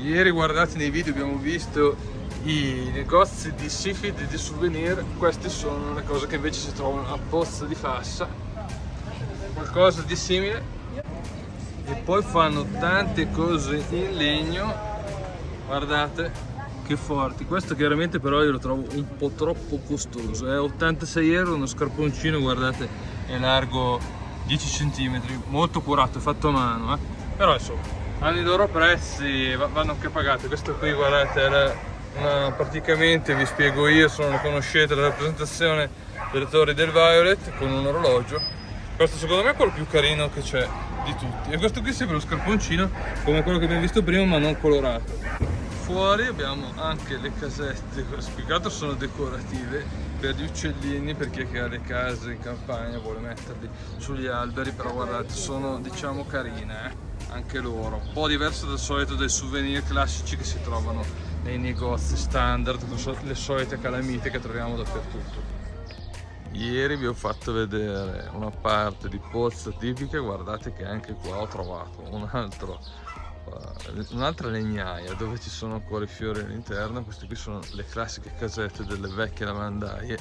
Ieri, guardate nei video, abbiamo visto i negozi di seafood e di souvenir. Queste sono le cose che invece si trovano a Pozzo di Fassa, qualcosa di simile. E poi fanno tante cose in legno, guardate che forti. Questo chiaramente però io lo trovo un po' troppo costoso, è 86 euro uno scarponcino, guardate, è largo 10 cm, molto curato, è fatto a mano, però insomma hanno i loro prezzi, vanno anche pagati. Questo qui, guardate, era praticamente, vi spiego io, se non lo conoscete, la rappresentazione delle torri del Violet con un orologio. Questo secondo me è quello più carino che c'è di tutti, e questo qui sembra lo scarponcino come quello che abbiamo visto prima, ma non colorato. Fuori abbiamo anche le casette, spiegato, sono decorative per gli uccellini, per chi è che ha le case in campagna vuole metterli sugli alberi, però guardate, sono diciamo carine, anche loro, un po' diverso dal solito dei souvenir classici che si trovano nei negozi standard, con le solite calamite che troviamo dappertutto. Ieri vi ho fatto vedere una parte di pozza tipica, guardate che anche qua ho trovato un'altra legnaia dove ci sono ancora i fiori all'interno. Queste qui sono le classiche casette delle vecchie lavandaie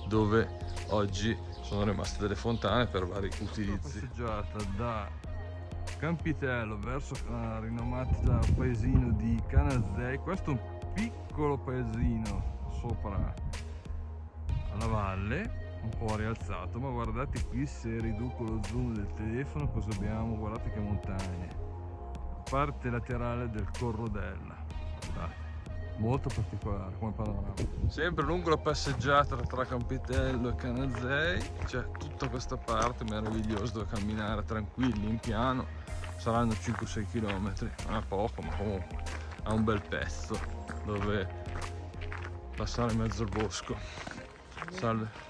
dove oggi sono rimaste delle fontane per vari utilizzi. Passeggiata da Campitello verso la rinomata paesino di Canazei. Questo è un piccolo paesino sopra alla valle, un po' rialzato, ma guardate qui, se riduco lo zoom del telefono cosa abbiamo, guardate che montagne, parte laterale del Corrodella, guardate, molto particolare come panorama. Sempre lungo la passeggiata tra Campitello e Canazei c'è tutta questa parte meravigliosa dove camminare tranquilli in piano, saranno 5-6 km, non è poco, ma comunque ha un bel pezzo dove passare in mezzo al bosco. Salve.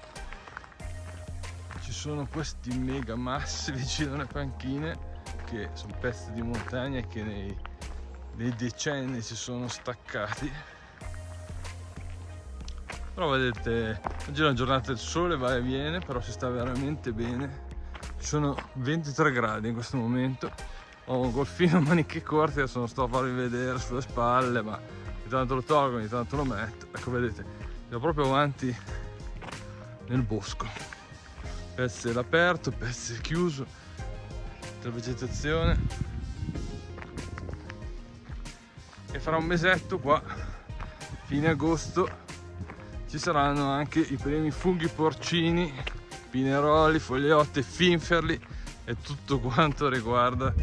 Ci sono questi mega massi vicino alle panchine che sono pezzi di montagna che nei decenni si sono staccati, però vedete oggi è una giornata, il sole va e viene, però si sta veramente bene. Ci sono 23 gradi in questo momento, ho un golfino a maniche corte, adesso non sto a farvi vedere sulle spalle, ma ogni tanto lo tolgo, ogni tanto lo metto. Ecco, vedete, siamo proprio avanti nel bosco, pezzi all'aperto, pezzi chiuso, la vegetazione. E fra un mesetto qua, fine agosto, ci saranno anche i primi funghi porcini, pineroli, fogliotte, finferli e tutto quanto riguarda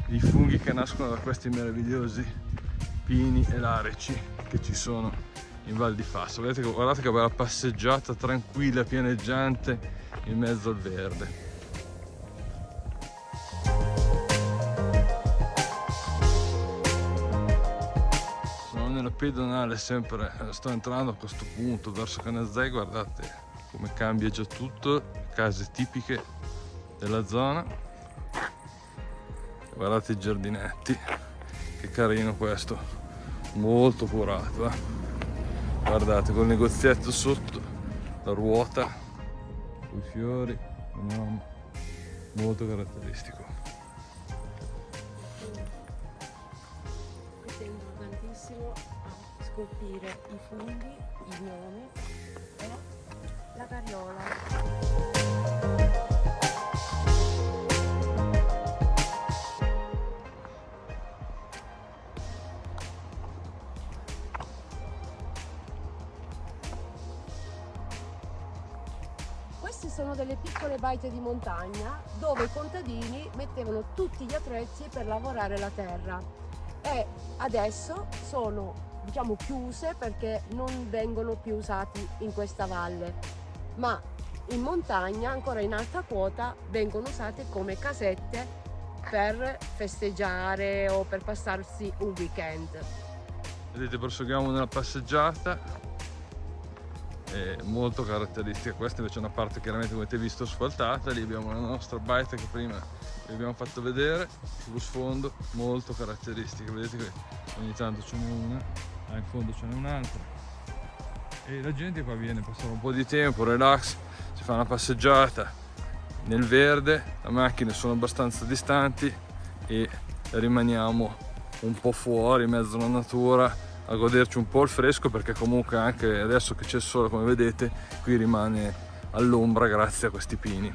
i funghi che nascono da questi meravigliosi pini e larici che ci sono in Val di Fassa. Guardate che bella passeggiata tranquilla, pianeggiante in mezzo al verde. Sono nella pedonale, sempre sto entrando a questo punto verso Canazei, guardate come cambia già tutto, case tipiche della zona, guardate i giardinetti, che carino questo, molto curato, guardate, col negozietto sotto, la ruota, con i fiori, molto caratteristico. Mi tengo tantissimo a scolpire i funghi, il nome e la carriola. Queste sono delle piccole baite di montagna dove i contadini mettevano tutti gli attrezzi per lavorare la terra, e adesso sono, diciamo, chiuse perché non vengono più usati in questa valle, ma in montagna, ancora in alta quota, vengono usate come casette per festeggiare o per passarsi un weekend. Vedete, proseguiamo nella passeggiata, è molto caratteristica. Questa invece è una parte chiaramente, come avete visto, asfaltata. Lì abbiamo la nostra baita che prima vi abbiamo fatto vedere sullo sfondo, molto caratteristica. Vedete che ogni tanto ce n'è una, in fondo ce n'è un'altra, e la gente qua viene a passare un po' di tempo, relax, si fa una passeggiata nel verde, le macchine sono abbastanza distanti e rimaniamo un po' fuori in mezzo alla natura a goderci un po' il fresco, perché comunque anche adesso che c'è il sole, come vedete, qui rimane all'ombra grazie a questi pini.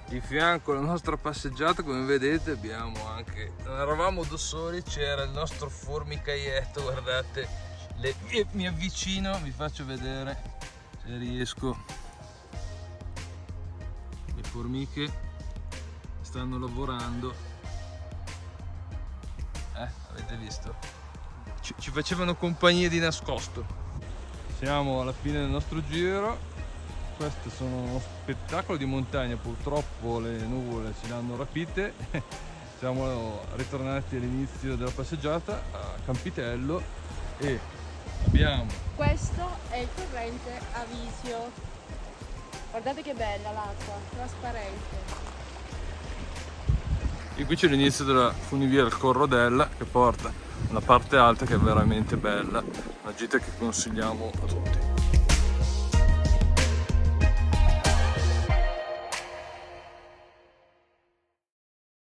Di fianco alla nostra passeggiata, come vedete, abbiamo anche, non eravamo da soli, c'era il nostro formicaietto, guardate, mi avvicino, vi faccio vedere se riesco. Le formiche stanno lavorando, avete visto? Ci facevano compagnia di nascosto. Siamo alla fine del nostro giro. Questi sono uno spettacolo di montagna, purtroppo le nuvole ce le hanno rapite. Siamo ritornati all'inizio della passeggiata a Campitello e abbiamo... Questo è il torrente Avisio. Guardate che bella l'acqua, trasparente. E qui c'è l'inizio della funivia del Corrodella che porta una parte alta che è veramente bella, una gita che consigliamo a tutti.